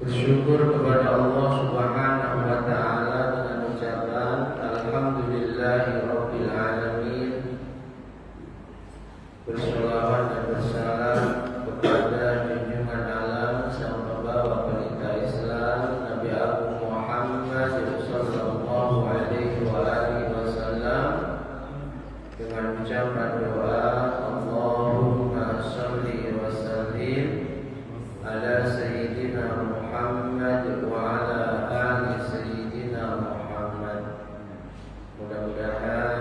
Bersyukur kepada Allah Subhanahu wa taala dengan ucapan alhamdulillahirabbil alamin. Berselawat dan bersalam kepada junjungan alam sang pembawa pelita Islam Nabi Agung Muhammad sallallahu alaihi wa alihi wasallam dengan ucapan doa Allahumma shalli wa sallim ala sayyidina Muhammad wa ala ali sayyidina Muhammad. Mudah-mudahan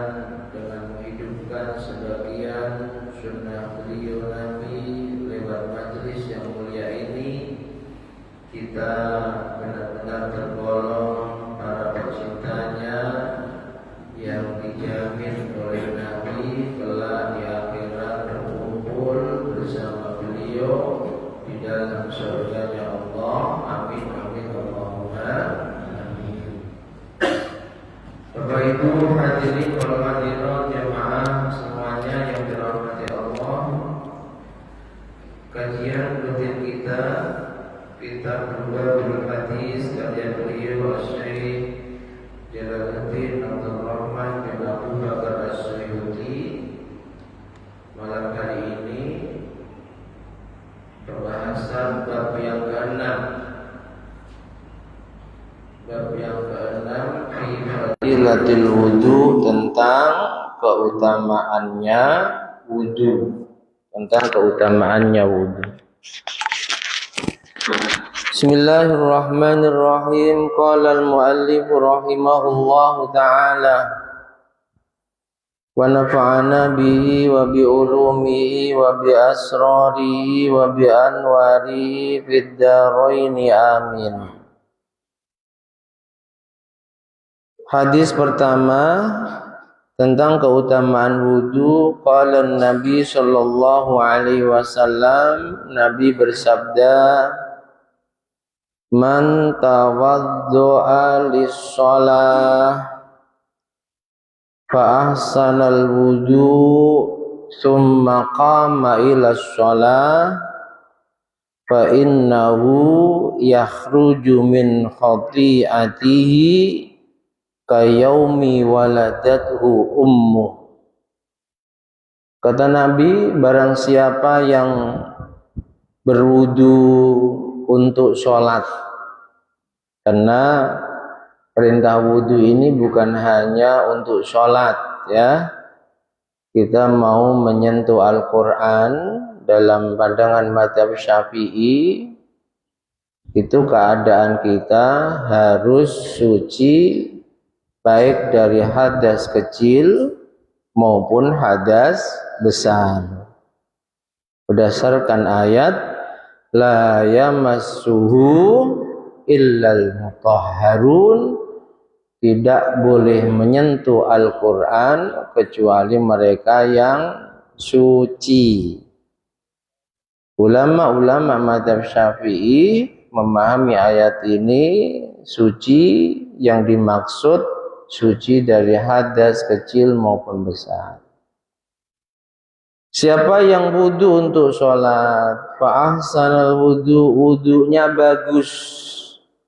dengan menghidupkan sebagian sunnah beliau Nabi lewat majelis yang mulia ini, kita benar-benar tergolong para pecintanya yang dijamin oleh Nabi kelak di akhirat berkumpul bersama beliau di dalam surganya Allah. Amin amin Allahumma amin. Bapak Ibu hadirin wal hadirat jamaah semuanya yang dirahmati Allah, kajian rutin kita kitab Rubabul Hadis karya beliau Syekh Jalaluddin Abdul Rahman bin Abu Bakar As-Suyuti malam hari ini pembahasan bab yang ke-6. Bab yang ke-6 fi fadilatil wudu, tentang keutamaannya wudu. Tentang keutamaannya wudu. Bismillahirrahmanirrahim. Qala al-muallif rahimahullahu ta'ala wa nafa'ana bihi wa bi ulumihi wa bi asrarihi wa bi anwarihi fid dharaini amin. Hadis pertama tentang keutamaan wudu. Qala Nabi sallallahu alaihi wasallam, Nabi bersabda, man tawaddu'a lis-shalah fa ahsanal wudu thumma qama ila shalah fa innahu yakhruju min khati'atihi kayaumi waladathu ummuh. Kata Nabi, barang siapa yang berwudu untuk sholat, karena perintah wudu ini bukan hanya untuk sholat, ya. Kita mau menyentuh Al-Quran dalam pandangan mazhab Syafi'i, itu keadaan kita harus suci baik dari hadas kecil maupun hadas besar. Berdasarkan ayat la yamassuhu illal mutahharun, tidak boleh menyentuh Al-Quran kecuali mereka yang suci. Ulama-ulama mazhab Syafi'i memahami ayat ini suci yang dimaksud suci dari hadas kecil maupun besar. Siapa yang wudu untuk sholat, fa ahsanal wudu, wudunya bagus.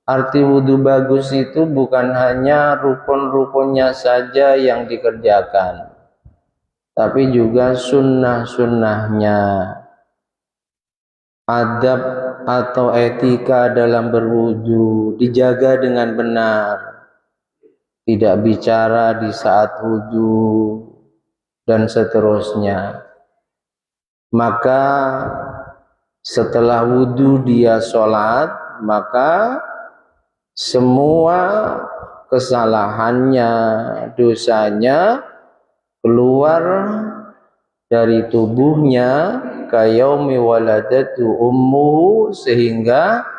Arti wudu bagus itu bukan hanya rukun-rukunnya saja yang dikerjakan, tapi juga sunnah-sunnahnya. Adab atau etika dalam berwudu dijaga dengan benar. Tidak bicara di saat wudu dan seterusnya. Maka setelah wudu dia sholat, maka semua kesalahannya, dosanya keluar dari tubuhnya kayaumi waladatu ummuhu, sehingga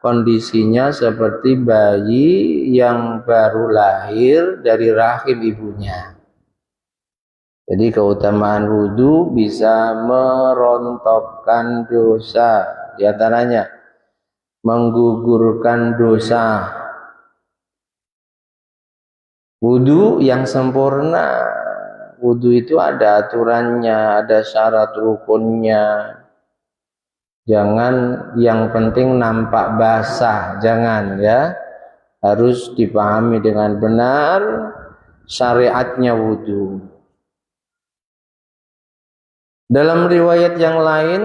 kondisinya seperti bayi yang baru lahir dari rahim ibunya. Jadi keutamaan wudu bisa merontokkan dosa, di antaranya menggugurkan dosa. Wudu yang sempurna, wudu itu ada aturannya, ada syarat rukunnya. Jangan yang penting nampak basah, jangan ya. Harus dipahami dengan benar syariatnya wudu. Dalam riwayat yang lain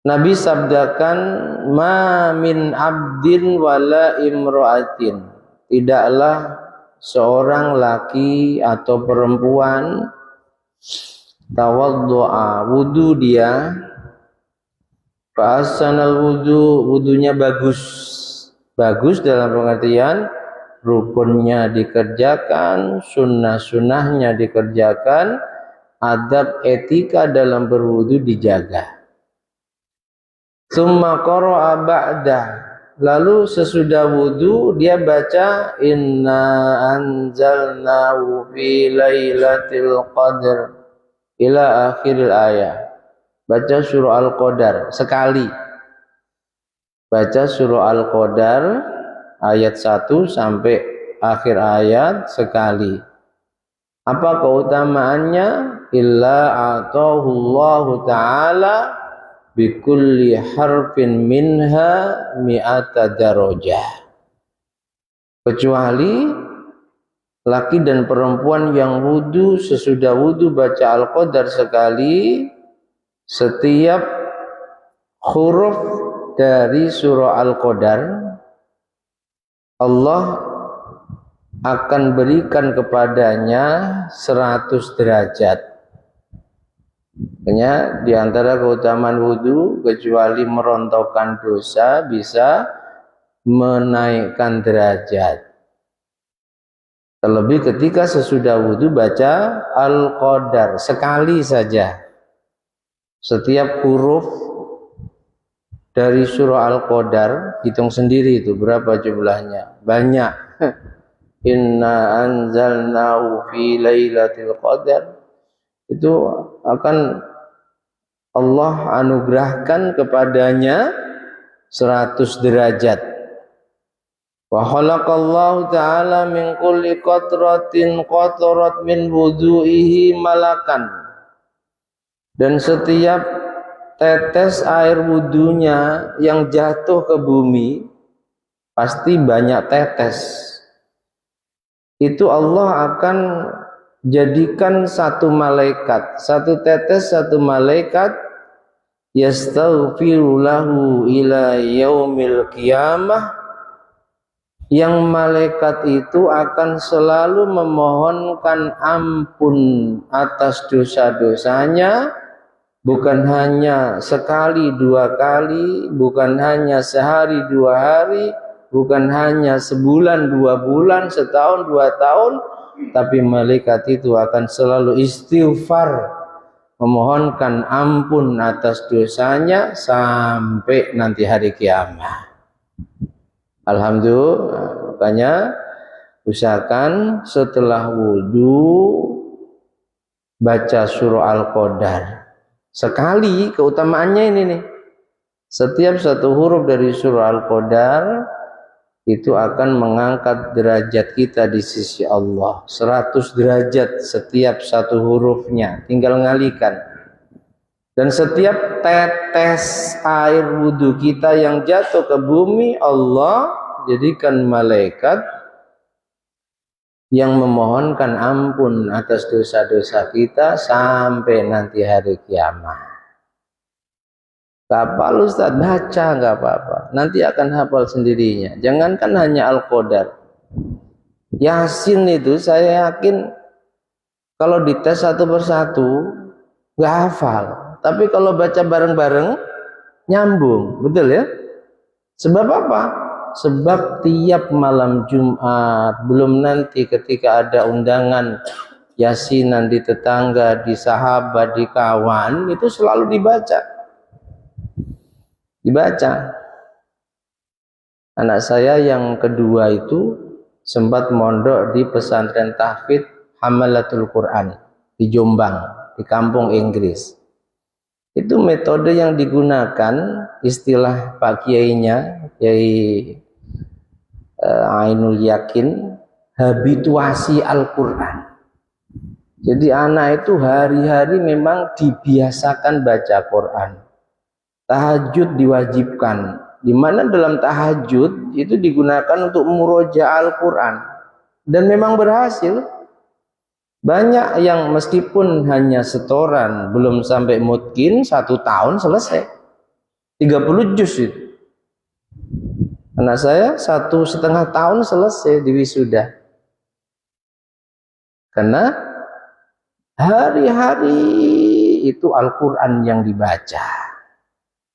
Nabi sabdakan, ma min abdin wala imro'atin, tidaklah seorang laki atau perempuan tawaddu'a, wudu dia, fa'asanal wudu, wudunya bagus. Bagus dalam pengertian rukunnya dikerjakan, sunnah-sunnahnya dikerjakan, adab etika dalam berwudu dijaga. Tsumma qara'a ba'da, lalu sesudah wudu dia baca inna anzalnahu fi lailatul qadr ila akhiril ayat. Baca surah Al-Qadar sekali. Baca surah Al-Qadar ayat 1 sampai akhir ayat sekali. Apa keutamaannya? Illa atahullahu ta'ala bikulli harfin minha mi'ata darajah. Kecuali laki dan perempuan yang wudu, sesudah wudu baca Al-Qadar sekali, setiap huruf dari surah Al-Qadar Allah akan berikan kepadanya 100 derajat. Makanya di antara keutamaan wudu, kecuali merontokkan dosa, bisa menaikkan derajat. Terlebih ketika sesudah wudu baca Al-Qadar sekali saja. Setiap huruf dari surah Al-Qadar, hitung sendiri itu berapa jumlahnya. Banyak. Inna anzalnahu fi lailatul qadar, itu akan Allah anugerahkan kepadanya 100 derajat. Wa khalaqallahu ta'ala min kulli qatratin qatarat min wudu'ihi malakan. Dan setiap tetes air wudunya yang jatuh ke bumi, pasti banyak tetes. Itu Allah akan jadikan satu malaikat, satu tetes satu malaikat, yastaghfiru lahu ila yaumil qiyamah, yang malaikat itu akan selalu memohonkan ampun atas dosa-dosanya, bukan hanya sekali dua kali, bukan hanya sehari dua hari, bukan hanya sebulan dua bulan, setahun dua tahun, tapi malaikat itu akan selalu istighfar, memohonkan ampun atas dosanya sampai nanti hari kiamat. Alhamdulillah, makanya usahakan setelah wudu baca surah Al-Qadar sekali. Keutamaannya ini nih, setiap satu huruf dari surah Al-Qadar itu akan mengangkat derajat kita di sisi Allah 100 derajat setiap satu hurufnya, tinggal ngalikan. Dan setiap tetes air wudhu kita yang jatuh ke bumi, Allah jadikan malaikat yang memohonkan ampun atas dosa-dosa kita sampai nanti hari kiamat. Hafal Ustaz, baca nggak apa-apa, nanti akan hafal sendirinya. Jangankan hanya Al-Qadar, Yasin itu saya yakin kalau dites satu persatu nggak hafal, tapi kalau baca bareng-bareng nyambung, betul ya? Sebab apa? Sebab tiap malam Jumat, belum nanti ketika ada undangan Yasinan di tetangga, di sahabat, di kawan, itu selalu dibaca. Anak saya yang kedua itu sempat mondok di pesantren tahfidz Hamalatul Quran di Jombang, di kampung Inggris. Itu metode yang digunakan, istilah Pak Kiainya, Kiai Ainul Yakin, habituasi Al-Quran. Jadi anak itu hari-hari memang dibiasakan baca Quran. Tahajud diwajibkan. Di mana dalam tahajud itu digunakan untuk murojaah Al-Quran. Dan memang berhasil. Banyak yang meskipun hanya setoran, belum sampai mutkin, 1 tahun selesai. 30 juz itu. Anak saya 1,5 tahun selesai di wisuda. Karena hari-hari itu Al-Quran yang dibaca.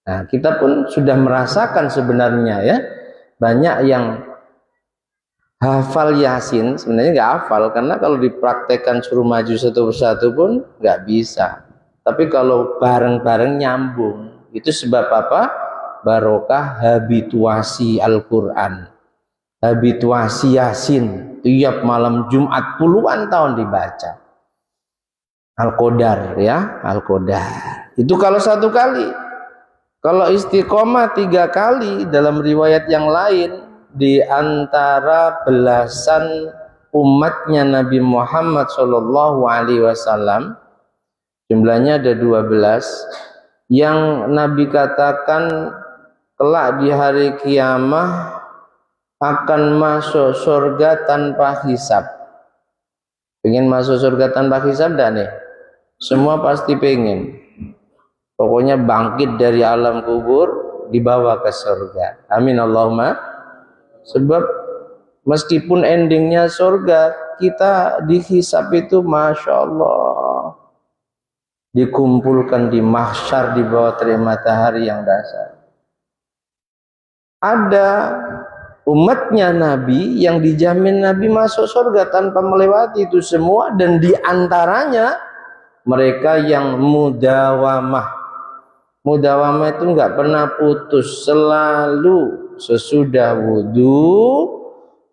Nah, kita pun sudah merasakan sebenarnya ya, banyak yang hafal Yasin, sebenarnya nggak hafal, karena kalau dipraktekkan suruh maju satu persatu pun nggak bisa. Tapi kalau bareng-bareng nyambung, itu sebab apa? Barokah habituasi Al-Quran, habituasi Yasin, tiap malam Jumat puluhan tahun dibaca. Al-Qadar ya, Al-Qadar. Itu kalau 1 kali. Kalau istiqomah 3 kali, dalam riwayat yang lain, di antara belasan umatnya Nabi Muhammad SAW, jumlahnya ada 12, yang Nabi katakan kelak di hari kiamah akan masuk surga tanpa hisab. Pengen masuk surga tanpa hisab dah nih? Semua pasti pengen. Pokoknya bangkit dari alam kubur, dibawa ke surga. Amin Allahumma. Sebab meskipun endingnya surga, kita dihisab itu Masya Allah, dikumpulkan di mahsyar di bawah terik matahari yang dasar. Ada umatnya Nabi yang dijamin Nabi masuk surga tanpa melewati itu semua, dan diantaranya mereka yang mudawamah. Mudawamah itu nggak pernah putus, selalu sesudah wudhu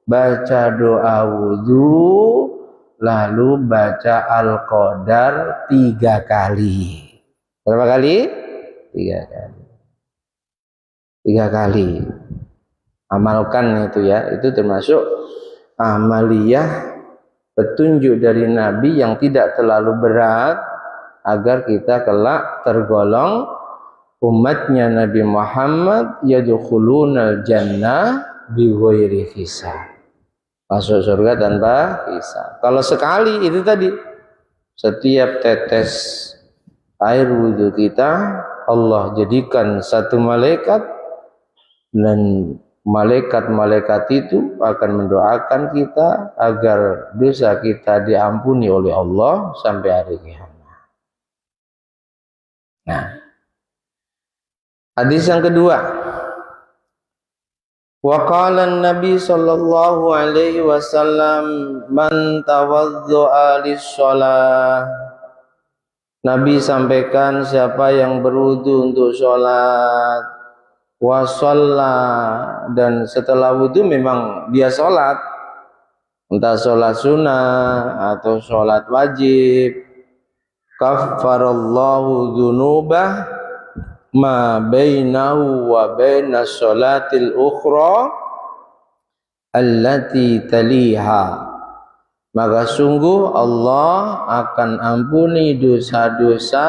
baca doa wudhu, lalu baca Al-Qadar 3 kali. Berapa kali? 3 kali. 3 kali. Amalkan itu ya, itu termasuk amaliyah petunjuk dari Nabi yang tidak terlalu berat, agar kita kelak tergolong umatnya Nabi Muhammad yadkhulunal jannah bighairi hisab, masuk surga tanpa hisab. Kalau sekali itu tadi, setiap tetes air wudhu kita Allah jadikan 1 malaikat, dan malaikat-malaikat itu akan mendoakan kita agar dosa kita diampuni oleh Allah sampai hari kiamat. Nah, hadis yang kedua, wa qala an-nabi sallallahu alaihi wasallam man tawaddu'a lis-shalah. Nabi sampaikan, siapa yang berwudu untuk sholat, wa shalla, dan setelah wudu memang dia sholat, entah sholat sunnah atau sholat wajib, kaffarallahu dzunubah ma bainahu wa bainas sholatil ukhra allati taliha, maka sungguh Allah akan ampuni dosa-dosa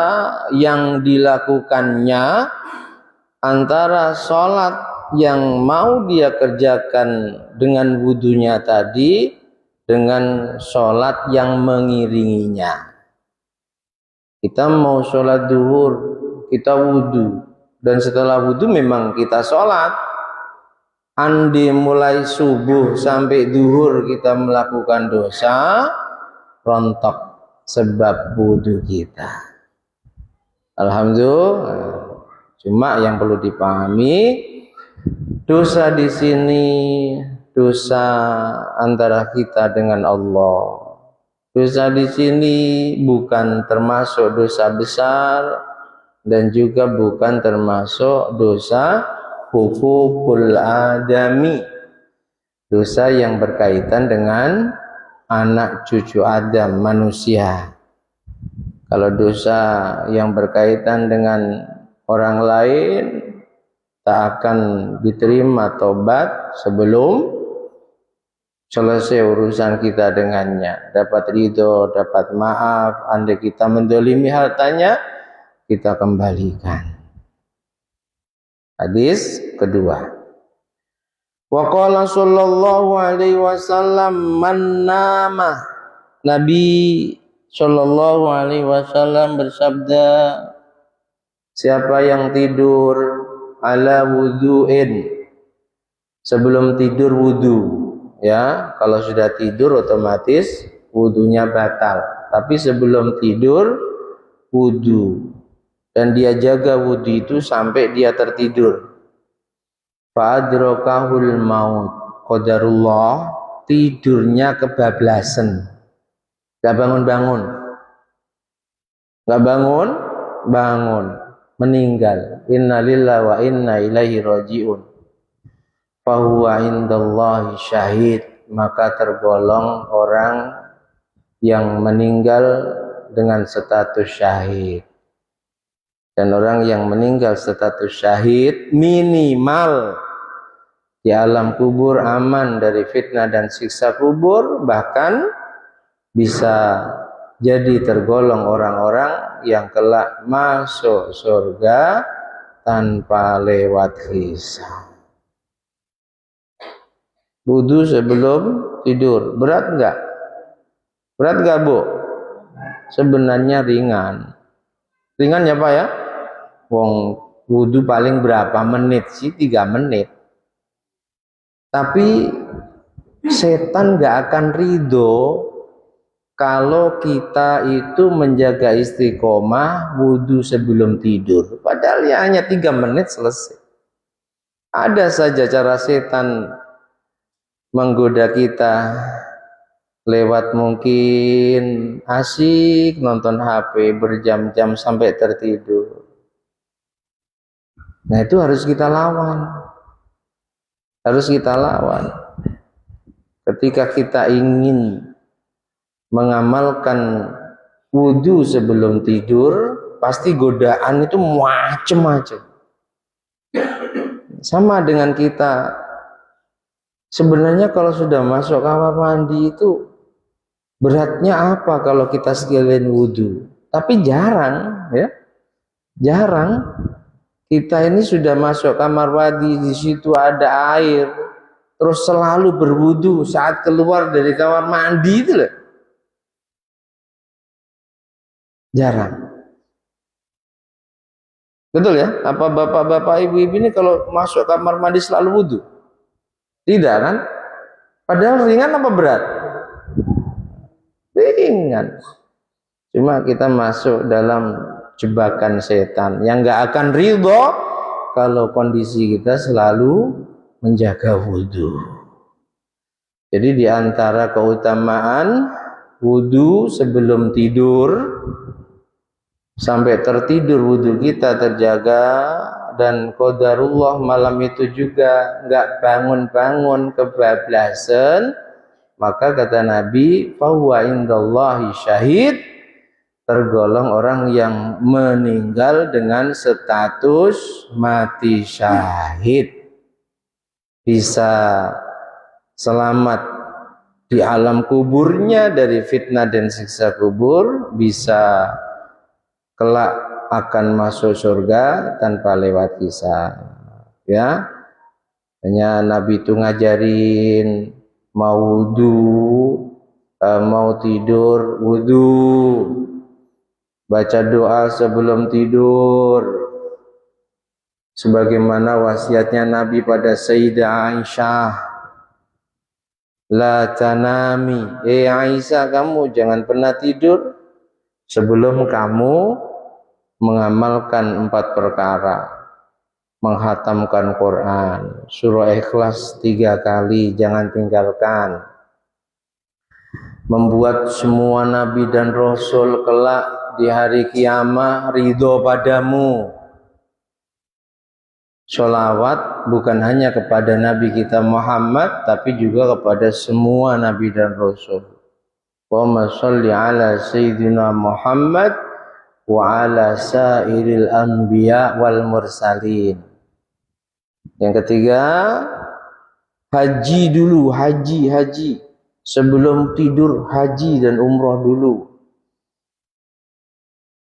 yang dilakukannya antara sholat yang mau dia kerjakan dengan wudunya tadi dengan sholat yang mengiringinya. Kita mau sholat duhur, kita wudhu, dan setelah wudhu memang kita sholat. Andi mulai subuh sampai duhur kita melakukan dosa, rontok sebab wudhu kita. Alhamdulillah. Cuma yang perlu dipahami, dosa di sini dosa antara kita dengan Allah. Dosa di sini bukan termasuk dosa besar, dan juga bukan termasuk dosa hukukul adami, dosa yang berkaitan dengan anak cucu Adam, manusia. Kalau dosa yang berkaitan dengan orang lain, tak akan diterima tobat sebelum selesai urusan kita dengannya, dapat ridho, dapat maaf. Andai kita mendolimi hartanya, kita kembalikan. Hadis kedua, wa qala sallallahu alaihi wasallam man nama, Nabi sallallahu alaihi wasallam bersabda, siapa yang tidur ala wudu'in, sebelum tidur wudu, ya, kalau sudah tidur otomatis wudunya batal, tapi sebelum tidur wudu, dan dia jaga wudu itu sampai dia tertidur, fa'adrokahul maut, qadarullah, tidurnya kebablasan, gak bangun-bangun, meninggal, innalillahi wa inna ilaihi raji'un, fahuwa indallahi syahid, maka tergolong orang yang meninggal dengan status syahid. Dan orang yang meninggal status syahid minimal di alam kubur aman dari fitnah dan siksa kubur, bahkan bisa jadi tergolong orang-orang yang kelak masuk surga tanpa lewat hisab. Wudu sebelum tidur berat enggak? Berat enggak, Bu? Sebenarnya ringan. Ringan ya, Pak ya? Wong wudu paling berapa menit sih? 3 menit. Tapi setan enggak akan ridho kalau kita itu menjaga istiqomah wudu sebelum tidur. Padahal ya hanya 3 menit selesai. Ada saja cara setan menggoda kita lewat mungkin asik nonton HP berjam-jam sampai tertidur. Nah, itu harus kita lawan. Ketika kita ingin mengamalkan wudu sebelum tidur, pasti godaan itu macam-macam. Sama dengan kita. Sebenarnya kalau sudah masuk kamar mandi itu beratnya apa kalau kita sekalian wudu? Tapi jarang, ya. Jarang. Kita ini sudah masuk kamar mandi, di situ ada air, terus selalu berwudu saat keluar dari kamar mandi itu loh. Jarang. Betul ya? Apa bapak-bapak, ibu-ibu ini kalau masuk kamar mandi selalu wudu? Tidak kan? Padahal ringan apa berat? Ringan. Cuma kita masuk dalam jebakan setan yang gak akan ridho kalau kondisi kita selalu menjaga wudu. Jadi di antara keutamaan wudu sebelum tidur sampai tertidur wudu kita terjaga, dan qadarullah malam itu juga nggak bangun-bangun kebablasan, maka kata Nabi, fahuwa indallahi syahid, tergolong orang yang meninggal dengan status mati syahid, bisa selamat di alam kuburnya dari fitnah dan siksa kubur, bisa kelak akan masuk surga tanpa lewat hisab. Ya, hanya Nabi itu ngajarin mau wudu, mau tidur wudu, baca doa sebelum tidur, sebagaimana wasiatnya Nabi pada Sayyidah Aisyah, la tanami, Aisyah, kamu jangan pernah tidur sebelum kamu mengamalkan 4 perkara: menghatamkan Quran, surah Ikhlas 3 kali, jangan tinggalkan, membuat semua nabi dan rasul kelak di hari kiamah ridho padamu, sholawat bukan hanya kepada Nabi kita Muhammad, tapi juga kepada semua nabi dan rasul. Allahumma sholli ala Sayyidina Muhammad wa ala sairil anbiya wal mursalin. Yang ketiga, Haji dulu, haji. Sebelum tidur haji dan umroh dulu.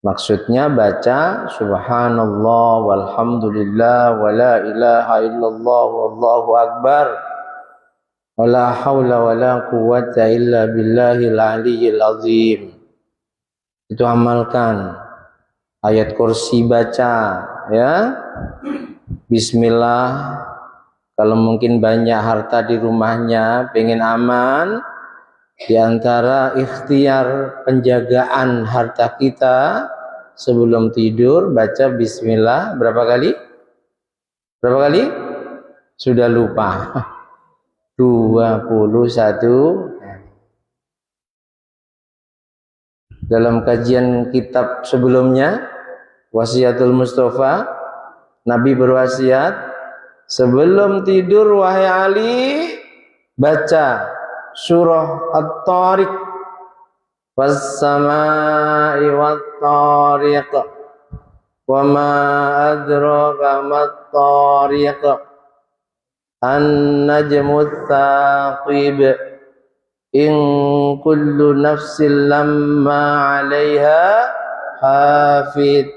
Maksudnya baca subhanallah walhamdulillah wala ilaha illallah wallahu akbar wala haula wala quwwata illa billahil aliyyil azim. Itu amalkan. Ayat kursi baca, ya. Bismillah. Kalau mungkin banyak harta di rumahnya, pengen aman, di antara ikhtiar penjagaan harta kita sebelum tidur baca bismillah berapa kali? Berapa kali? Sudah lupa. 21. Dalam kajian kitab sebelumnya, Wasiatul Mustafa, Nabi berwasiat, sebelum tidur wahai Ali, baca surah At-Tariq, was-samaa'i wat-tariq, wa ma adraka mat-tariq, an-najmu tsaqib, in kullu nafsin lamma 'alaiha hafid,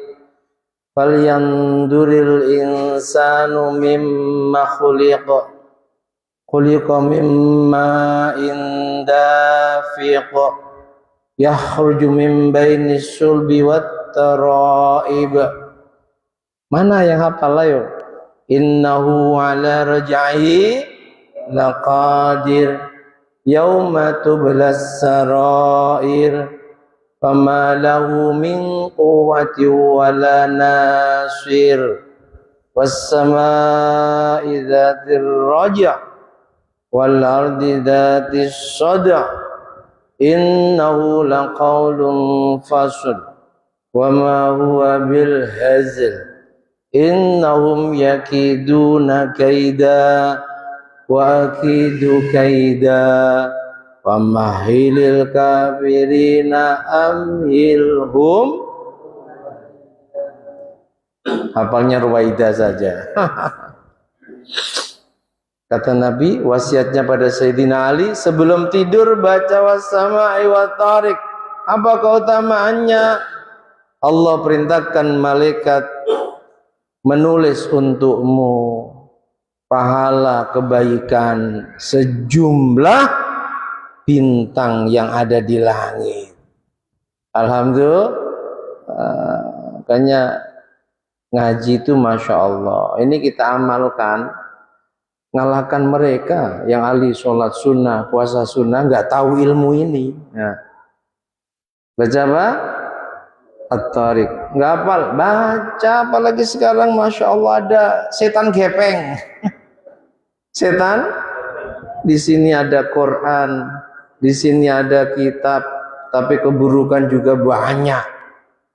falyanzuril insanu mimma khuliqa mimma dafiq yakhruju min bainis sulbi wat taraib. Mana yang hafal ayo? Innahu ala raj'ihi laqadir yauma tublas sarair fama lahu min quwwati wala nasir was-samaa'i dzatir raja' wal ardi dzatis sada' innahu laqaulun fasl wa ma huwa bil hazl innahum yakiduna kaida wa akidu kaida wa mahilil kafirina amhilhum. Hafalnya Ruwaidah saja. Kata Nabi, wasiatnya pada Sayyidina Ali, sebelum tidur baca was-samaa'i wat-tariq. Apa keutamaannya? Allah perintahkan malaikat menulis untukmu pahala kebaikan sejumlah bintang yang ada di langit. Alhamdulillah. Makanya ngaji itu Masya Allah. Ini kita amalkan. Ngalahkan mereka yang ahli sholat sunnah, puasa sunnah, nggak tahu ilmu ini. Nah. Baca apa? At-Tariq. Nggak hafal, baca. Apalagi sekarang Masya Allah ada setan gepeng. Setan. Di sini ada Quran, di sini ada kitab, tapi keburukan juga banyak.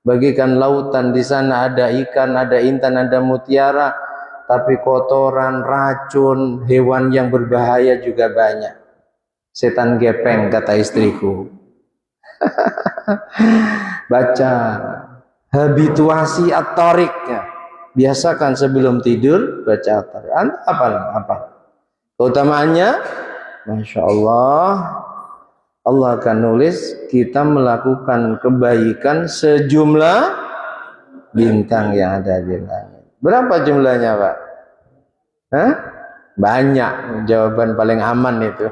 Bagikan lautan, di sana ada ikan, ada intan, ada mutiara. Tapi kotoran, racun, hewan yang berbahaya juga banyak. Setan gepeng, kata istriku. Baca habituasi At-Tariq. Biasakan sebelum tidur baca At-Tariq. Apa? Keutamaannya, Masya Allah, Allah akan nulis kita melakukan kebaikan sejumlah bintang yang ada di langit. Berapa jumlahnya, Pak? Hah? Banyak. Jawaban paling aman itu.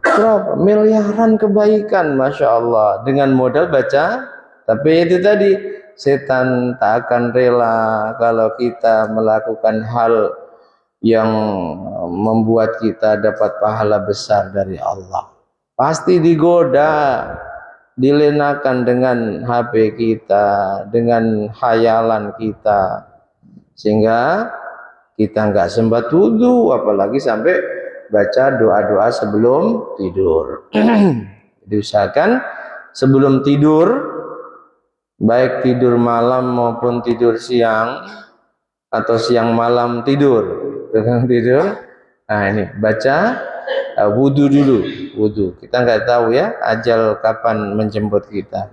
Berapa? Miliaran kebaikan, Masya Allah. Dengan modal baca. Tapi itu tadi, setan tak akan rela kalau kita melakukan hal yang membuat kita dapat pahala besar dari Allah. Pasti digoda. Dilenakan dengan HP kita, dengan khayalan kita, sehingga kita nggak sempat wudu, apalagi sampai baca doa-doa sebelum tidur. Jadi usahakan sebelum tidur, baik tidur malam maupun tidur siang, atau siang malam tidur, nah ini baca wudu dulu. Wudu, kita nggak tahu ya ajal kapan menjemput kita.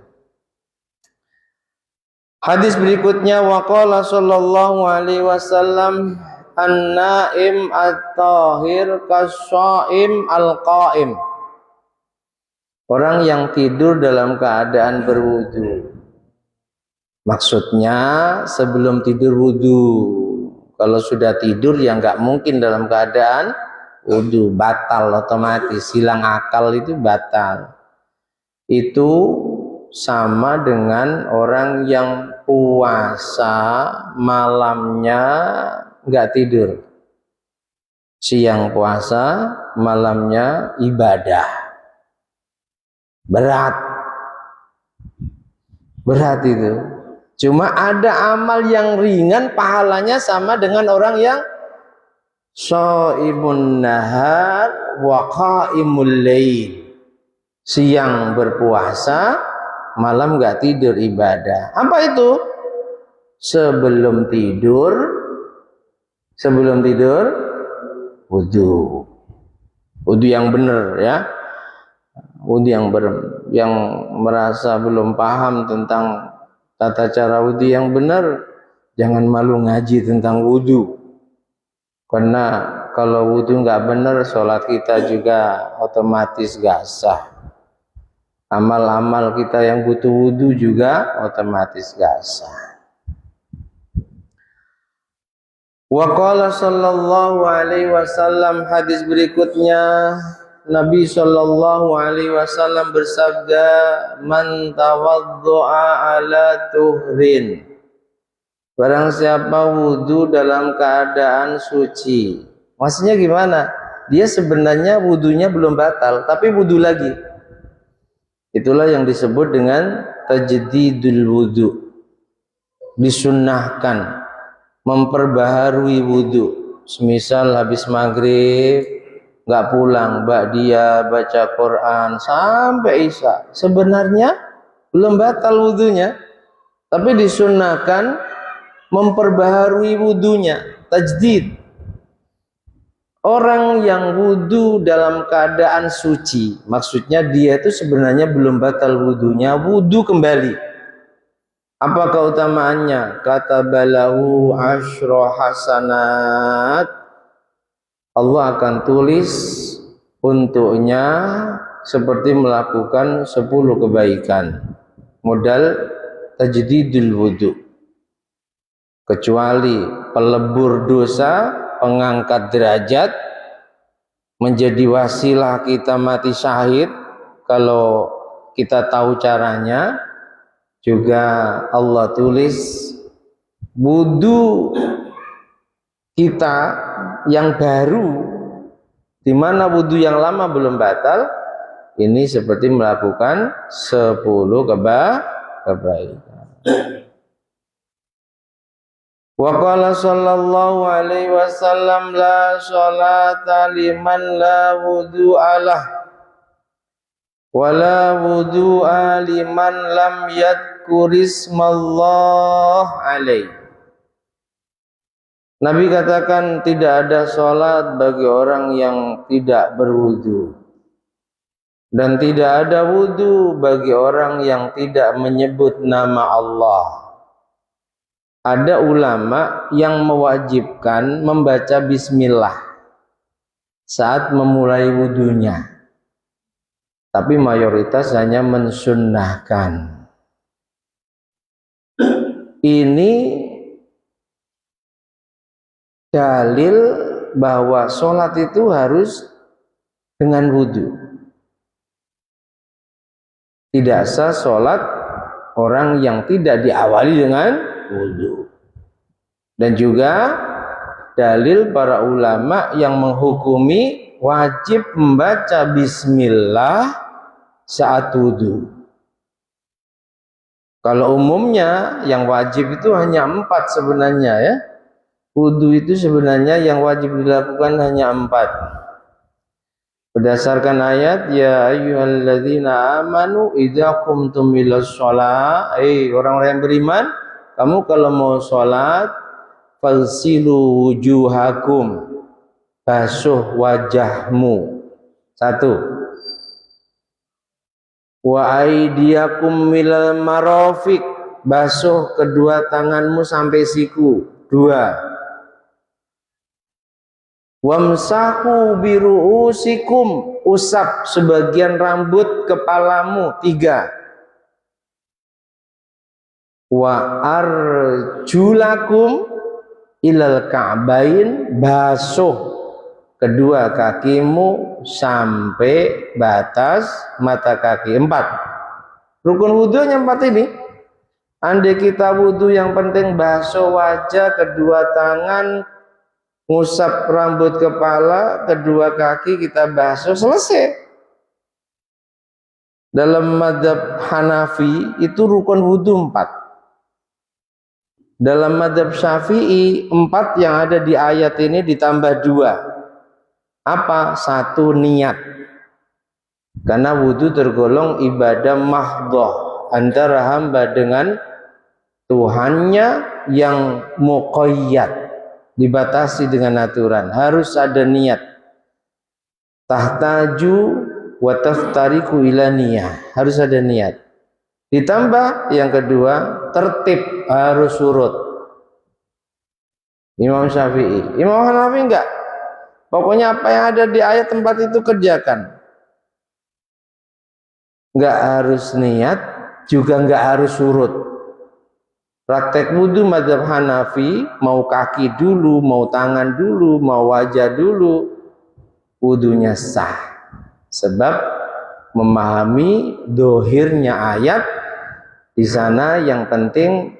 Hadis berikutnya, waqala sallallahu alaihi wasallam, an-naim at-tahir kas-shaim al-qaim. Orang yang tidur dalam keadaan berwudu. Maksudnya sebelum tidur wudu. Kalau sudah tidur ya nggak mungkin dalam keadaan wudu, batal otomatis, hilang akal itu batal. Itu sama dengan orang yang puasa malamnya nggak tidur. Siang puasa, malamnya ibadah. Berat itu. Cuma ada amal yang ringan, pahalanya sama dengan orang yang shaimun nahar wa qaimul lail. Siang berpuasa, malam nggak tidur ibadah. Apa itu? Sebelum tidur wudu. Wudu yang benar ya. Wudu yang merasa belum paham tentang tata cara wudu yang benar, jangan malu ngaji tentang wudu. Karena kalau wudu nggak benar, sholat kita juga otomatis gak sah. Amal-amal kita yang butuh wudu juga otomatis gak sah. Wa qala sallallahu alaihi wasallam, hadis berikutnya Nabi sallallahu alaihi wasallam bersabda, man tawaddu'a ala tuhrin. Barang siapa wudu dalam keadaan suci. Maksudnya gimana? Dia sebenarnya wudunya belum batal, tapi wudu lagi. Itulah yang disebut dengan tajdidul wudu. Disunnahkan memperbaharui wudu. Semisal habis maghrib nggak pulang, ba'diyah baca Quran sampai isya. Sebenarnya belum batal wudunya, tapi disunnahkan memperbaharui wudunya, tajdid. Orang yang wudu dalam keadaan suci, maksudnya dia itu sebenarnya belum batal wudunya, wudu kembali. Apa keutamaannya? Kata balahu asyra hasanat. Allah akan tulis untuknya seperti melakukan 10 kebaikan. Modal tajdidul wudu. Kecuali pelebur dosa, pengangkat derajat, menjadi wasilah kita mati syahid. Kalau kita tahu caranya, juga Allah tulis wudu kita yang baru, di mana wudu yang lama belum batal, ini seperti melakukan 10 kebaikan. Wa qala sallallahu alaihi wasallam, la sholata liman la wudu'alah wa la wudu'a liman lam yadhkurismallah alaihi. Nabi katakan tidak ada sholat bagi orang yang tidak berwudu, dan tidak ada wudu bagi orang yang tidak menyebut nama Allah. Ada ulama yang mewajibkan membaca bismillah saat memulai wudunya, tapi mayoritas hanya mensunnahkan. Ini dalil bahwa sholat itu harus dengan wudu. Tidak sah sholat orang yang tidak diawali dengan wudu. Dan juga dalil para ulama yang menghukumi wajib membaca bismillah saat wudu. Kalau umumnya yang wajib itu hanya 4 sebenarnya ya. Wudu itu sebenarnya yang wajib dilakukan hanya 4. Berdasarkan ayat, ya ayyuhalladzina amanu idza qumtum ilas shalah, orang-orang yang beriman, kamu kalau mau sholat, falsilu wujuhakum, basuh wajahmu. 1. Wa aydiyakum milal marafiq, basuh kedua tanganmu sampai siku. 2. Wamsahu biruusikum, usap sebagian rambut kepalamu 3. Wa arjulakum ilal ka'bain, basuh kedua kakimu sampai batas mata kaki. 4. Rukun wudhu hanya 4 ini. Andai kita wudhu yang penting basuh wajah, kedua tangan, ngusap rambut kepala, kedua kaki kita basuh, selesai. Dalam mazhab Hanafi itu rukun wudhu 4. Dalam mazhab Syafi'i 4 yang ada di ayat ini ditambah 2. Apa? 1 niat. Karena wudhu tergolong ibadah mahdhah antara hamba dengan Tuhannya yang muqayyad, dibatasi dengan aturan, harus ada niat. Tahtaju wa taftariku ila niyah, harus ada niat. Ditambah yang kedua, tertib, harus surut. Imam Syafi'i. Imam Hanafi enggak. Pokoknya apa yang ada di ayat tempat itu kerjakan. Enggak harus niat, juga enggak harus surut. Praktek wudhu mazhab Hanafi, mau kaki dulu, mau tangan dulu, mau wajah dulu, wudhunya sah. Sebab memahami dohirnya ayat, di sana yang penting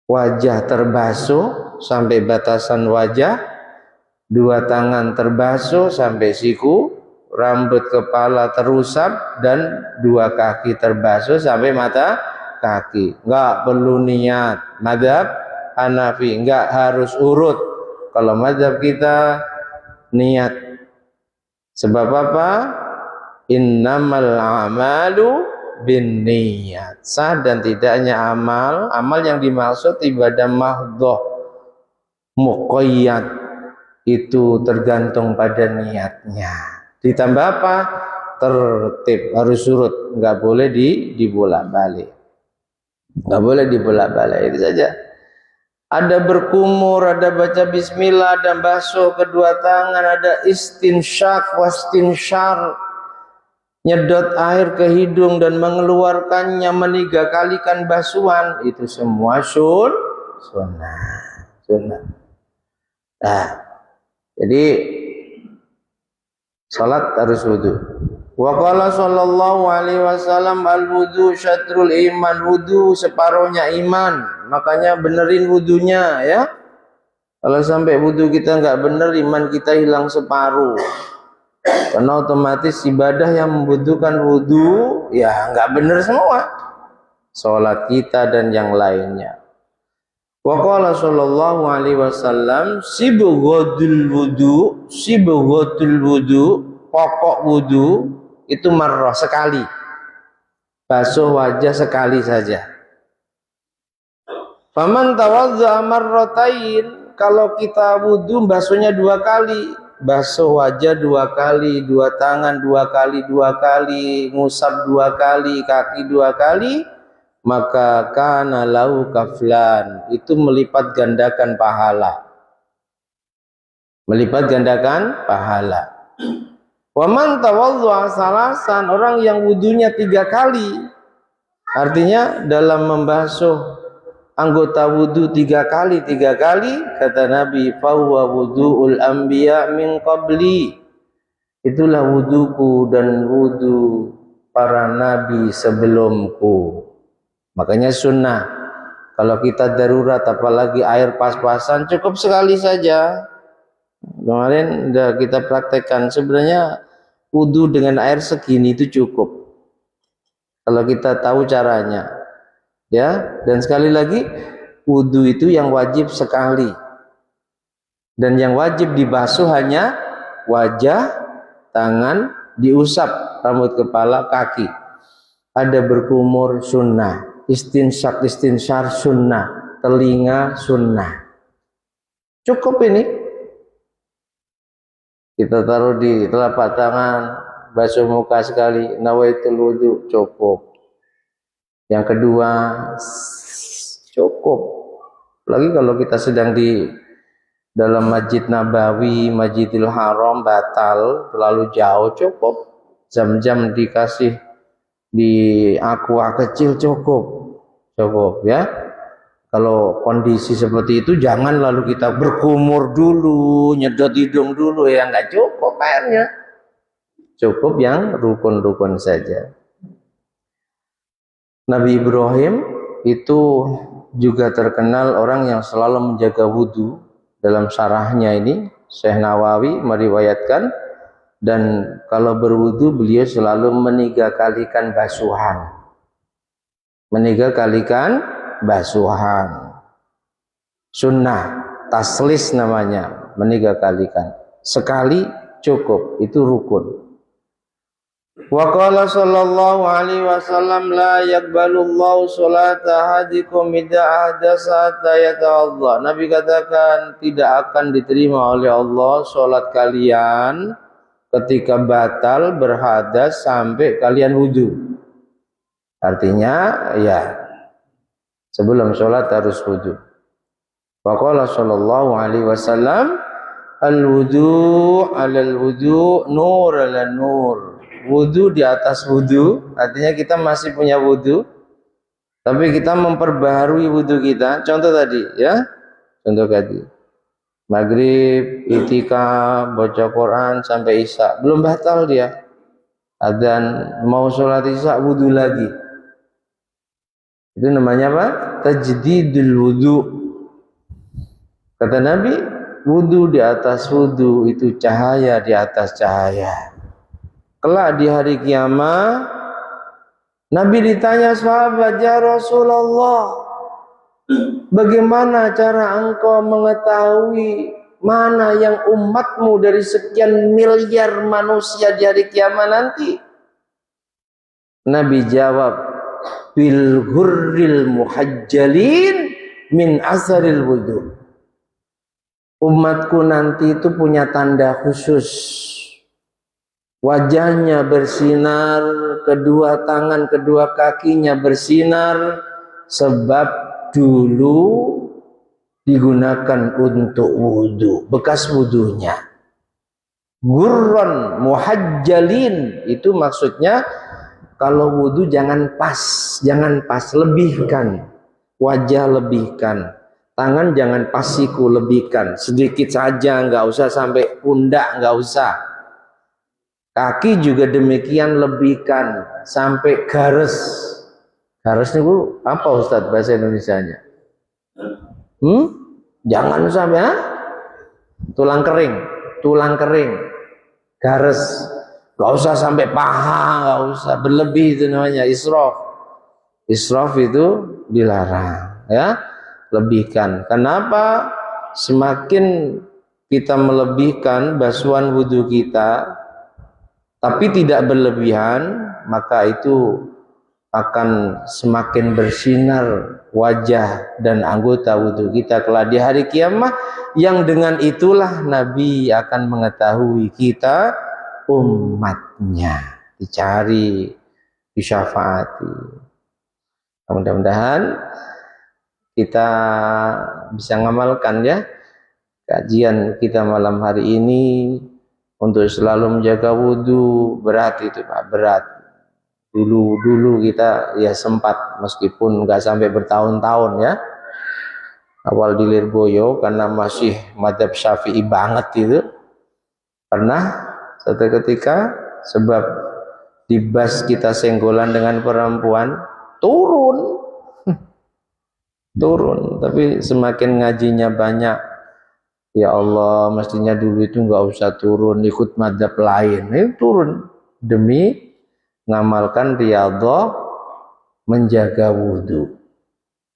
wajah terbasuh sampai batasan wajah, 2 tangan terbasuh sampai siku, rambut kepala terusap, dan 2 kaki terbasuh sampai mata kaki. Enggak perlu niat. Mazhab Hanafi enggak harus urut. Kalau mazhab kita niat. Sebab apa? Innamal a'malu binniyat. Sah dan tidaknya amal yang dimaksud ibadah mahdhah muqayyad itu tergantung pada niatnya. Ditambah apa? Tertib, harus surut, enggak boleh dibolak-balik. Nggak boleh dibolak-balik, itu saja. Ada berkumur, ada baca bismillah, ada basuh kedua tangan, ada istinsyak wastinsyar, nyedot air ke hidung dan mengeluarkannya, 3 kalikan basuhan, itu semua sunnah. Nah, jadi salat harus wudu. Wa qala sallallahu alaihi wasallam al-wudu syatrul iman, wudu separuhnya iman. Makanya benerin wudunya ya. Kalau sampai wudu kita enggak bener, iman kita hilang separuh. Karena otomatis ibadah yang membutuhkan wudu ya enggak bener semua. Salat kita dan yang lainnya. Wa qala sallallahu alaihi wasallam sibghatul wudu, pokok wudu itu marrah, sekali. Basuh wajah sekali saja. Faman tawadza'a marratain, kalau kita wudu basuhnya 2 kali. Basuh wajah 2 kali, 2 tangan 2 kali, 2 kali, ngusap 2 kali, kaki 2 kali, maka kana lahu kaflan, itu melipat gandakan pahala. Melipat gandakan pahala. Waman tawaddu'a salasan, orang yang wudunya 3 kali, artinya dalam membasuh anggota wudu 3 kali, kata Nabi, fahuwa wudu'ul anbiya min qabli, itulah wuduku dan wudu para nabi sebelumku. Makanya sunnah, kalau kita darurat apalagi air pas-pasan, cukup sekali saja. Kemarin udah kita praktekkan, sebenarnya wudu dengan air segini itu cukup kalau kita tahu caranya ya. Dan sekali lagi, wudu itu yang wajib sekali, dan yang wajib dibasuh hanya wajah, tangan, diusap rambut kepala, kaki. Ada berkumur sunnah, istinsyar sunnah, telinga sunnah. Cukup ini. Kita taruh di telapak tangan, basuh muka sekali, nawaitul wudu, cukup. Yang kedua, cukup. Lagi kalau kita sedang di dalam Masjid Nabawi, Masjidil Haram batal, terlalu jauh, cukup Zam-Zam dikasih di aqua kecil, cukup ya. Kalau kondisi seperti itu jangan lalu kita berkumur dulu, nyedot hidung dulu, ya nggak cukup airnya. Cukup yang rukun-rukun saja. Nabi Ibrahim itu juga terkenal orang yang selalu menjaga wudhu. Dalam syarahnya ini Syekh Nawawi meriwayatkan, dan kalau berwudhu beliau selalu menigakalikan basuhan. Sunnah taslis namanya, menigakalikan. Sekali cukup, itu rukun. Wa qala sallallahu alaihi wasallam la yaqbalullahu salata ahadikum idza ahdatsa Allah. Nabi katakan tidak akan diterima oleh Allah salat kalian ketika batal berhadas sampai kalian wudu. Artinya ya sebelum salat harus wudu. Wa qala sallallahu alaihi wasallam al-wudu 'alal wudu nur 'alan nur. Wudu di atas wudu, artinya kita masih punya wudu, tapi kita memperbaharui wudu kita. Contoh tadi, ya, contoh tadi, maghrib, itikaf, baca Quran sampai isya, belum batal dia. Adzan mau sholat isya wudu lagi. Itu namanya apa? Tajdidul wudu. Kata Nabi, wudu di atas wudu itu cahaya di atas cahaya. Kelak di hari kiamat, Nabi ditanya sahabat, ya Rasulullah, bagaimana cara engkau mengetahui mana yang umatmu dari sekian miliar manusia di hari kiamat nanti? Nabi jawab, bil ghurril muhajjalin min asaril wudu. Umatku nanti itu punya tanda khusus. Wajahnya bersinar, kedua tangan, kedua kakinya bersinar, sebab dulu digunakan untuk wudhu, bekas wudhunya. Gurron muhajjalin itu maksudnya kalau wudhu jangan pas, lebihkan. Wajah lebihkan, tangan jangan pas siku, lebihkan. Sedikit saja, nggak usah sampai pundak, nggak usah. Kaki juga demikian, lebihkan sampai garis. Garis itu apa Ustadz bahasa Indonesianya? Jangan sampai tulang kering, garis. Gak usah sampai paha, gak usah berlebih, itu namanya israf. Israf itu dilarang, ya, lebihkan. Kenapa? Semakin kita melebihkan basuhan wudhu kita, tapi tidak berlebihan, maka itu akan semakin bersinar wajah dan anggota wudhu kita kelak di hari kiamat, yang dengan itulah Nabi akan mengetahui kita umatnya, dicari, disyafaati. Mudah-mudahan kita bisa ngamalkan ya kajian kita malam hari ini, untuk selalu menjaga wudhu. Berat itu Pak, berat. Dulu kita ya sempat, meskipun nggak sampai bertahun-tahun ya, awal di Lirboyo karena masih madzhab Syafi'i banget itu, pernah satu ketika sebab di bus kita senggolan dengan perempuan, turun. Tapi semakin ngajinya banyak, ya Allah, mestinya dulu itu nggak usah turun, ikut madzhab lain. Ini turun demi ngamalkan riyadhah, menjaga wudhu.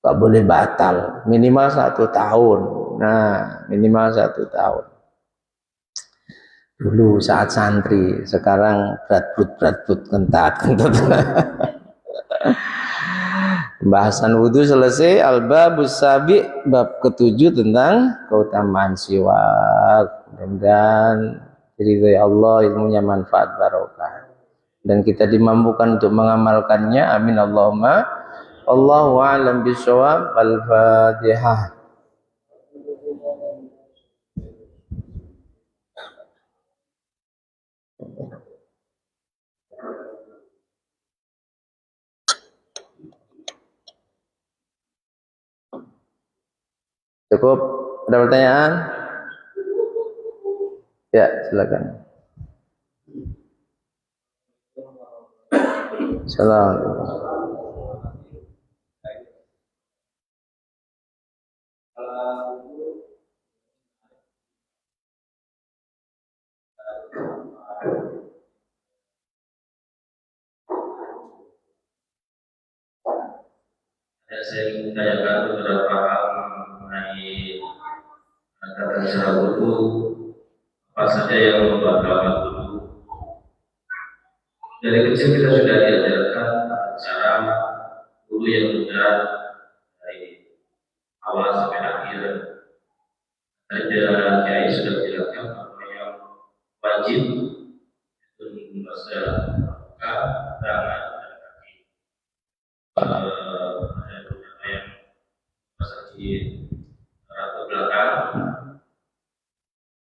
Gak boleh batal, minimal 1 tahun. Nah, minimal 1 tahun. Dulu saat santri, sekarang berat-berat kentat. Pembahasan wudhu selesai. Al-babus sabi, bab ke-7 tentang keutamaan siwak. Mudah-mudahan diridhoi Allah, ilmunya manfaat barokah, dan kita dimampukan untuk mengamalkannya. Amin Allahumma. Allahu a'lam bishawab. Al-Fatihah. Cukup? Ada pertanyaan? Ya, silakan. Assalamualaikum. Saya ingin tanyakan beberapa hal mengenai tata cara wudu, apa saja yang membatalkan wudu. Dari kecil kita sudah diajarkan tata cara wudu yang benar dari awal sampai akhir. Tadi Kiai sudah menjelaskan apa yang wajib itu membasuh muka, tangan, dan kaki. Ada beberapa yang masuk di rata belakang,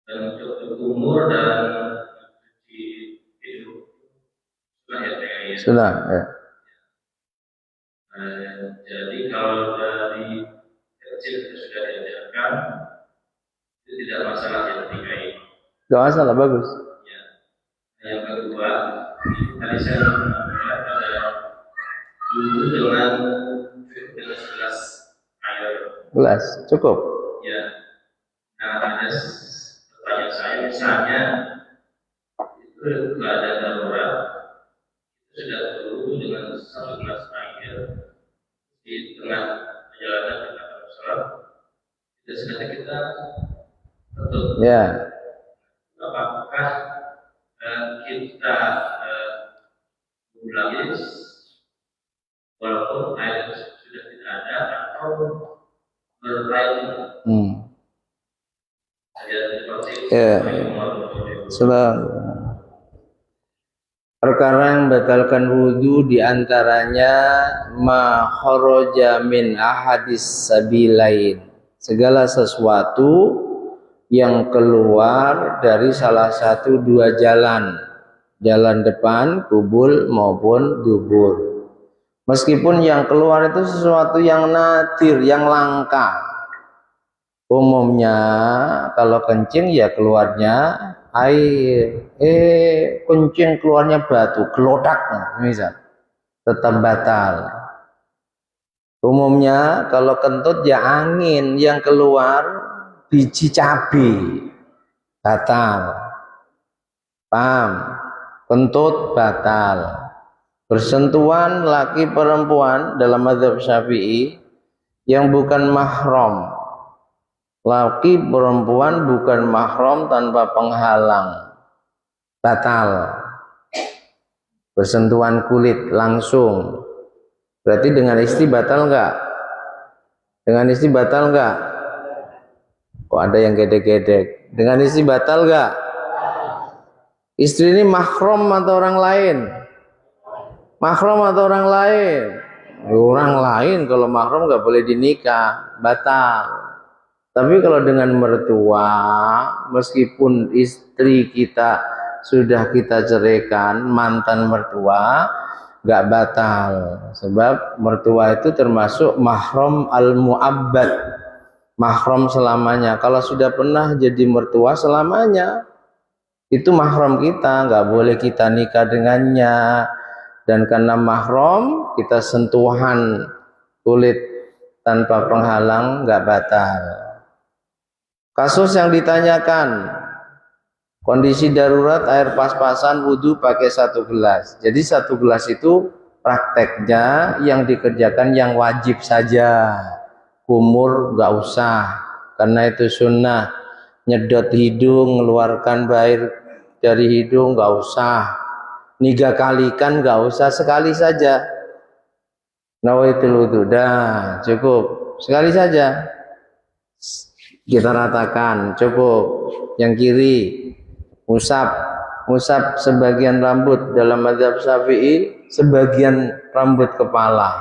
dan untuk berkumur dan di hidup sudah ya. Jadi kalau dari kecil kita sudah diajarkan itu tidak masalah yang ketiga ini. Gak masalah, bagus. Ya. Yang kedua, tadi saya melihat ada wudu dengan segelas air. Gelas, cukup. Ya. Nah, ada pertanyaan saya, misalnya itu nggak ada darurat, itu sudah berwudu dengan satu gelas air di tengah perjalanan kita sholat, itu sengaja kita tutup. Ya. Apakah kita ulangi walaupun air sudah tidak ada atau berair? Ya. Perkara yang membatalkan wudu diantaranya ma kharaja min ahadis sabilain, segala sesuatu yang keluar dari salah satu dua jalan, jalan depan, kubul maupun dubur. Meskipun yang keluar itu sesuatu yang nadir, yang langka. Umumnya kalau kencing ya keluarnya air, kencing keluarnya batu, gelodak misal, tetap batal. Umumnya kalau kentut ya angin, yang keluar biji cabai, batal. Paham? Kentut batal. Bersentuhan laki perempuan dalam mazhab Syafi'i yang bukan mahram, laki perempuan bukan mahram tanpa penghalang, batal. Bersentuhan kulit langsung, berarti dengan istri batal enggak? Dengan istri batal enggak? Kok ada yang gedek-gedek? Dengan istri batal enggak? Istri ini mahram atau orang lain? Mahram atau orang lain? Orang lain, kalau mahram enggak boleh dinikah, batal. Tapi kalau dengan mertua, meskipun istri kita sudah kita ceraikan, mantan mertua, nggak batal. Sebab mertua itu termasuk mahram al-mu'abbad, mahram selamanya. Kalau sudah pernah jadi mertua selamanya, itu mahram kita, nggak boleh kita nikah dengannya. Dan karena mahram, kita sentuhan kulit tanpa penghalang nggak batal. Kasus yang ditanyakan, kondisi darurat air pas-pasan wudu pakai satu gelas. Jadi satu gelas itu prakteknya yang dikerjakan yang wajib saja. Kumur nggak usah, karena itu sunnah. Nyedot hidung, mengeluarkan air dari hidung nggak usah. 3 kali kan nggak usah, sekali saja. Nawaitul wudu, dah cukup sekali saja. Kita ratakan, cukup. Yang kiri musab sebagian rambut dalam mazhab Syafi'i, sebagian rambut kepala.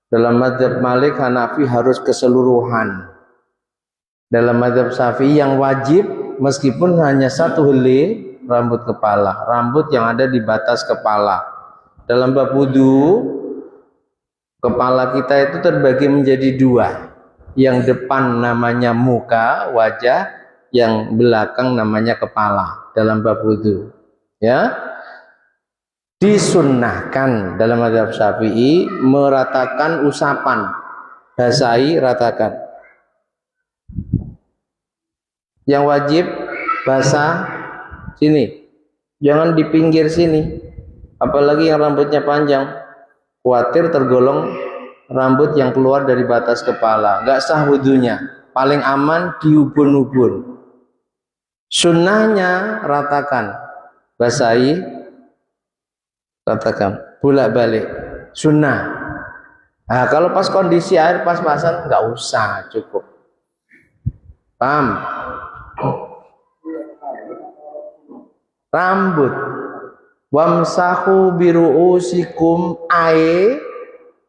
Dalam mazhab Malik Hanafi harus keseluruhan. Dalam mazhab Syafi'i yang wajib meskipun hanya satu helai rambut kepala, rambut yang ada di batas kepala. Dalam bab wudu, kepala kita itu terbagi menjadi dua. Yang depan namanya muka, wajah, yang belakang namanya kepala dalam bab wudu. Ya, disunnahkan dalam mazhab Syafi'i meratakan usapan, basahi, ratakan. Yang wajib basah sini, jangan di pinggir sini, apalagi yang rambutnya panjang, khawatir tergolong rambut yang keluar dari batas kepala, nggak sah wudunya. Paling aman di ubun-ubun. Sunnahnya ratakan, basahi, ratakan, bolak-balik, sunnah. Nah, kalau pas kondisi air pas-pasan nggak usah, cukup. Paham? Rambut, wamsahu biru'usikum ae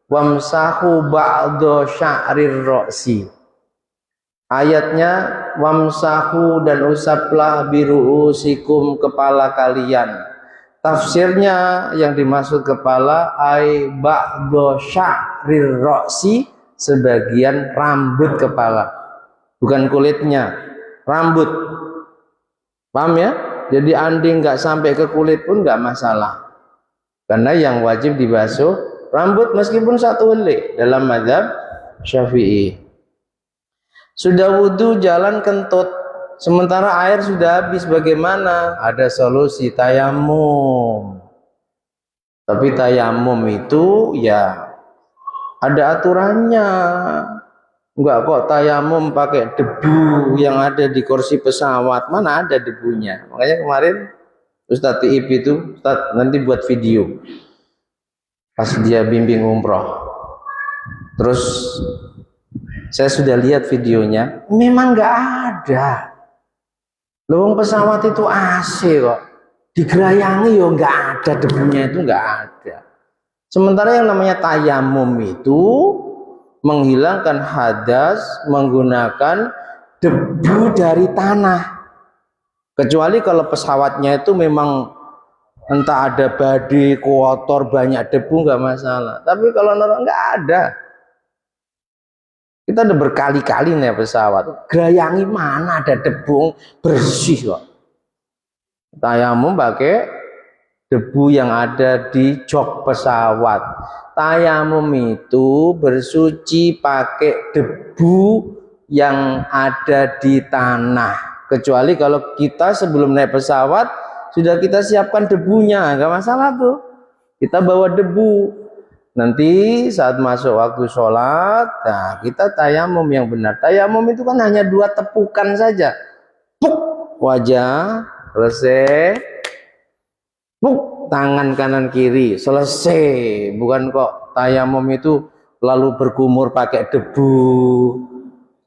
wamsahu ba'do sya'rir ro'si. Ayatnya wamsahu dan usaplah biru'usikum kepala kalian. Tafsirnya yang dimaksud kepala ai ba'do sya'rir ro'si, sebagian rambut kepala, bukan kulitnya, rambut. Paham ya? Jadi anding nggak sampai ke kulit pun nggak masalah, karena yang wajib dibasuh rambut meskipun satu helai dalam mazhab Syafi'i. Sudah wudu jalan kentut, sementara air sudah habis, bagaimana? Ada solusi, tayamum. Tapi tayamum itu ya ada aturannya. Enggak kok tayamum pakai debu yang ada di kursi pesawat, mana ada debunya. Makanya kemarin Ustadz Tiib itu, Ustadz nanti buat video pas dia bimbing umroh, terus saya sudah lihat videonya, memang nggak ada. Lowong pesawat itu AC kok, digerayangi yo nggak ada debunya, itu nggak ada. Sementara yang namanya tayamum itu menghilangkan hadas menggunakan debu dari tanah, kecuali kalau pesawatnya itu memang entah ada badai kotor banyak debu nggak masalah. Tapi kalau nggak ada, kita udah berkali-kali naik pesawat, gerayangi mana ada debu, bersih kok. Tayamum pakai debu yang ada di jok pesawat. Tayamum itu bersuci pakai debu yang ada di tanah, kecuali kalau kita sebelum naik pesawat sudah kita siapkan debunya, nggak masalah tuh, kita bawa debu. Nanti saat masuk waktu sholat, nah kita tayamum yang benar. Tayamum itu kan hanya 2 tepukan saja, puk wajah, selesai, puk tangan kanan kiri, selesai. Bukan kok tayamum itu lalu berkumur pakai debu,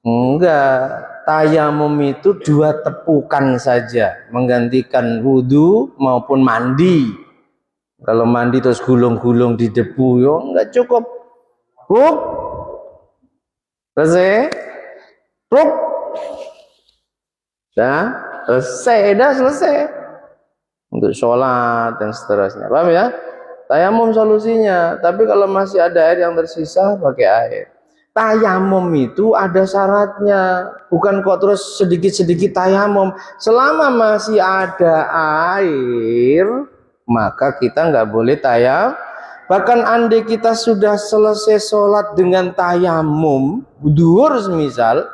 enggak. Tayamum itu 2 tepukan saja, menggantikan wudhu maupun mandi. Kalau mandi terus gulung-gulung di debu, yo enggak cukup. Puk, selesai, puk, dah selesai, dah selesai. Untuk sholat dan seterusnya, paham ya? Tayamum solusinya. Tapi kalau masih ada air yang tersisa, pakai air. Tayamum itu ada syaratnya, bukan kok terus sedikit-sedikit tayamum. Selama masih ada air, maka kita nggak boleh tayamum. Bahkan andai kita sudah selesai sholat dengan tayamum, duhur semisal,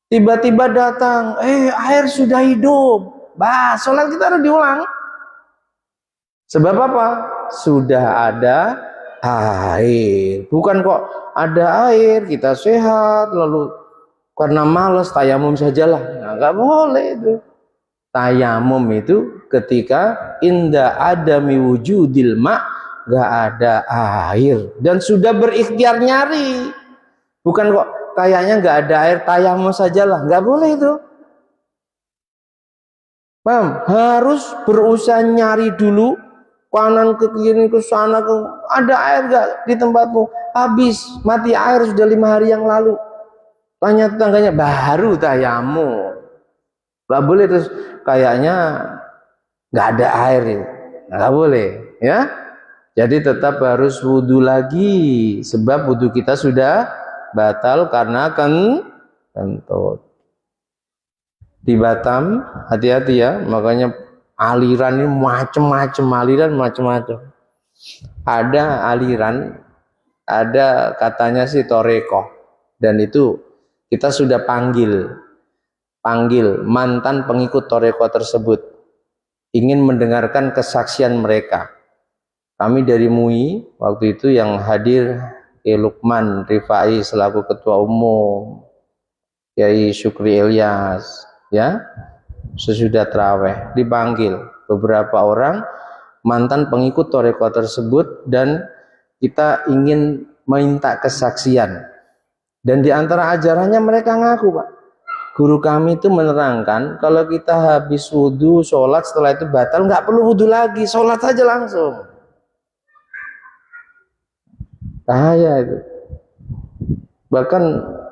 tiba-tiba datang, air sudah hidup, bah, sholat kita harus diulang. Sebab apa? Sudah ada air. Bukan kok ada air kita sehat lalu karena malas tayamum sajalah. Nah, nggak boleh itu. Tayamum itu ketika inda adami wujudil ma', nggak ada air dan sudah berikhtiar nyari. Bukan kok kayaknya nggak ada air tayamum sajalah, nggak boleh itu. Paham? Harus berusaha nyari dulu, kanan ke kiri ke sana ke, ada air nggak di tempatmu? Habis, mati air sudah 5 hari yang lalu. Tanya tetangganya, baru tayamum. Nggak boleh terus kayaknya nggak ada air itu, nggak boleh ya. Jadi tetap harus wudhu lagi, sebab wudhu kita sudah batal karena kentut. Di Batam hati-hati ya, makanya aliran ini macem-macem. Ada aliran, ada katanya sih toreko, dan itu kita sudah panggil mantan pengikut toreko tersebut, ingin mendengarkan kesaksian mereka. Kami dari MUI waktu itu yang hadir Lukman Rifai selaku ketua umum, Kiai Syukri Ilyas, ya, sesudah taraweh dipanggil beberapa orang mantan pengikut toreko tersebut, dan kita ingin minta kesaksian. Dan di antara ajarannya mereka ngaku, Pak, guru kami itu menerangkan kalau kita habis wudhu, sholat, setelah itu batal, nggak perlu wudhu lagi, sholat saja langsung. Bahaya itu. Bahkan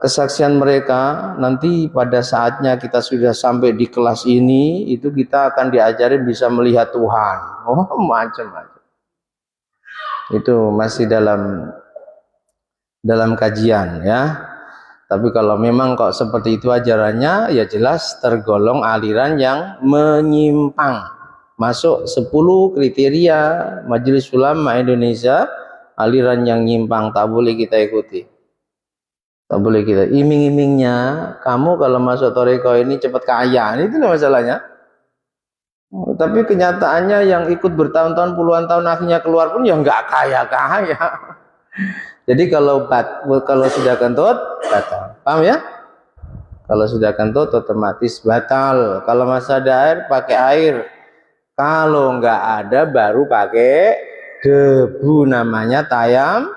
kesaksian mereka nanti pada saatnya kita sudah sampai di kelas ini, itu kita akan diajarin bisa melihat Tuhan. Oh, macam-macam. Itu masih dalam kajian ya. Tapi kalau memang kok seperti itu ajarannya, ya jelas tergolong aliran yang menyimpang. Masuk 10 kriteria Majelis Ulama Indonesia, aliran yang nyimpang, tak boleh kita ikuti. Tak boleh kita iming-imingnya, kamu kalau masuk toreko ini cepat kaya, itu masalahnya. Tapi kenyataannya yang ikut bertahun-tahun, puluhan tahun, akhirnya keluar pun ya nggak kaya-kaya. Jadi kalau sudah kentut, batal. Paham ya? Kalau sudah kentut otomatis batal. Kalau masih ada air, pakai air. Kalau nggak ada, baru pakai debu, namanya tayam.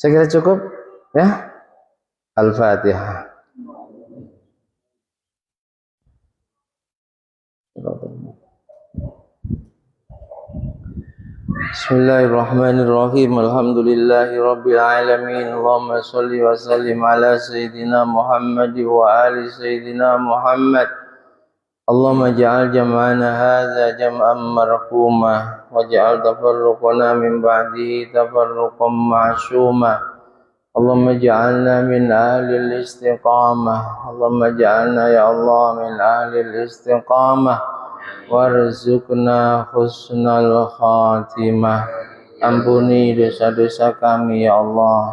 Saya kira cukup ya. Al-Fatihah. Bismillahirrahmanirrahim. Alhamdulillahi rabbil alamin. Allahumma shalli wa sallim ala sayyidina Muhammad wa ali sayyidina Muhammad. Allahumma ja'al jam'ana hadza jam'an marhumah waj'al tafarruqana min ba'dihi tafarruqan ma'sumah. Allahumma ja'alna min ahli al-istiqamah. Allahumma ja'alna ya Allah min ahli al-istiqamah warzuqna husnal khatimah. Ampuni dosa-dosa kami ya Allah.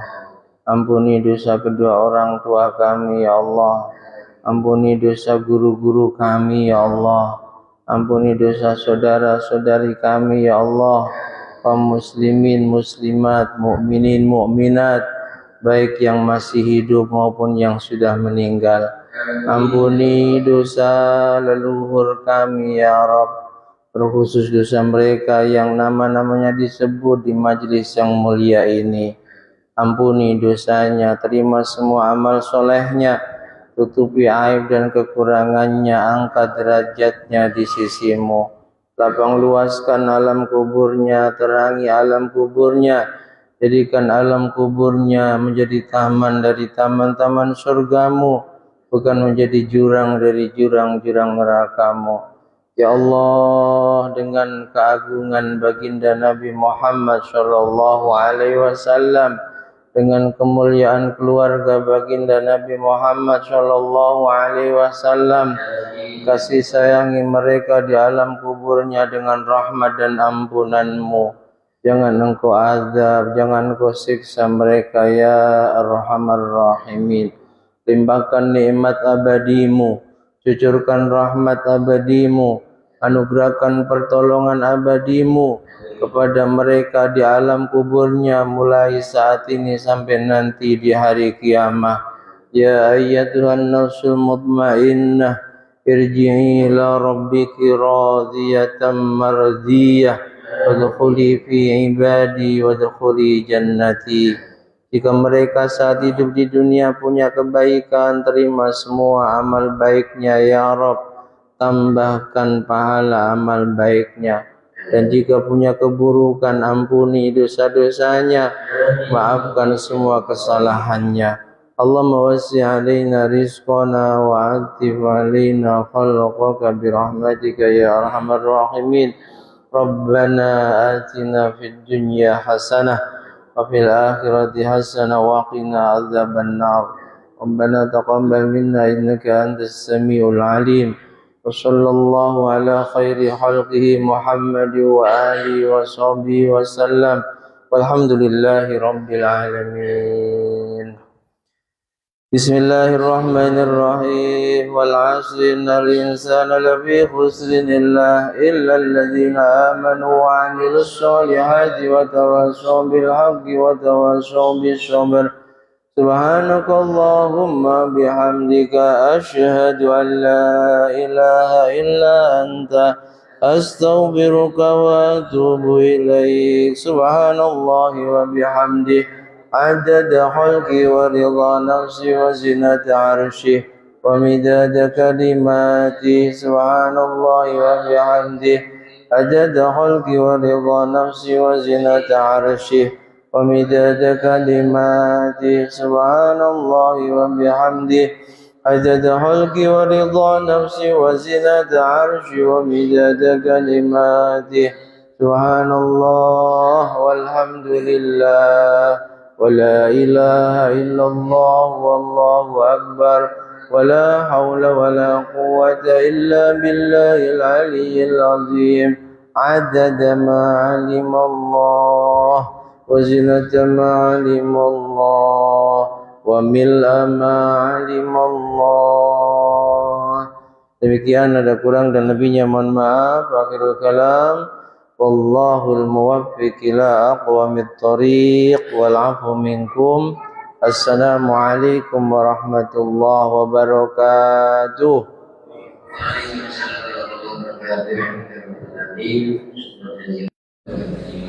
Ampuni dosa kedua orang tua kami ya Allah. Ampuni dosa guru-guru kami ya Allah. Ampuni dosa saudara-saudari kami ya Allah. Kaum muslimin, muslimat, mukminin, mukminat, baik yang masih hidup maupun yang sudah meninggal. Ampuni dosa leluhur kami ya Rabb, terkhusus dosa mereka yang nama-namanya disebut di majelis yang mulia ini. Ampuni dosanya, terima semua amal solehnya, tutupi aib dan kekurangannya, angkat derajatnya di sisimu, lapang luaskan alam kuburnya, terangi alam kuburnya, jadikan alam kuburnya menjadi taman dari taman-taman surgamu, bukan menjadi jurang dari jurang-jurang nerakamu. Ya Allah, dengan keagungan baginda Nabi Muhammad sallallahu alaihi wasallam, dengan kemuliaan keluarga baginda Nabi Muhammad sallallahu alaihi wasallam, kasih sayangi mereka di alam kuburnya dengan rahmat dan ampunan-Mu. Jangan Engkau azab, jangan Engkau siksa mereka ya Arhamar Rahimin. Limpahkan nikmat abadi-Mu, cucurkan rahmat abadi-Mu, anugerahkan pertolongan abadi-Mu kepada mereka di alam kuburnya, mulai saat ini sampai nanti di hari kiamat. Ya ayyatuhan nafsul mutmainnah, irji'i ila rabbiki radiyatan mardiyah, wadkhuli fi ibadi wadkhuli jannati. Jika mereka saat hidup di dunia punya kebaikan, terima semua amal baiknya ya Rabb, tambahkan pahala amal baiknya. Dan jika punya keburukan, ampuni dosa-dosanya, maafkan semua kesalahannya. اللهم وسع علينا رزقنا وعتب علينا خلقك برحمتك يا أرحم الراحمين. ربنا آتنا في الدنيا حسنة وفي الآخرة حسنة وقنا عذاب النار. ربنا تقبل منا إنك أنت السميع العليم. وصلى الله على خير خلقه محمد وآله وصحبه وسلم والحمد لله رب العالمين. بسم الله الرحمن الرحيم والعصر إن الإنسان لفي خسر إلا الذين آمنوا وعملوا الصالحات وتواصوا بالحق وتواصوا بالصبر. سبحانك اللهم بحمدك أشهد أن لا إله إلا أنت أستغفرك وأتوب إليك. سبحان الله وبحمده عدد خلقي ورضا نفسي وزنة عرشه ومداد كلماتي. سبحان الله وبحمده عدد خلقي ورضا نفسي وزنة عرشه ومداد كلماتي. سبحان الله وبحمده عدد خلقي ورضا نفسي وزنة عرشي ومداد كلماتي. سبحان الله والحمد لله ولا إله إلا الله والله أكبر ولا حول ولا قوة إلا بالله العلي العظيم. عدد ما علم الله وزنة ما علم الله وملء ما علم Allah. Demikian, ada kurang dan lebihnya mohon maaf. Akhirul kalam, wallahul muwaffiq ila aqwamit thoriq wal afu minkum. Assalamu alaikum warahmatullahi wabarakatuh. Waalaikumsalam warahmatullahi wabarakatuh.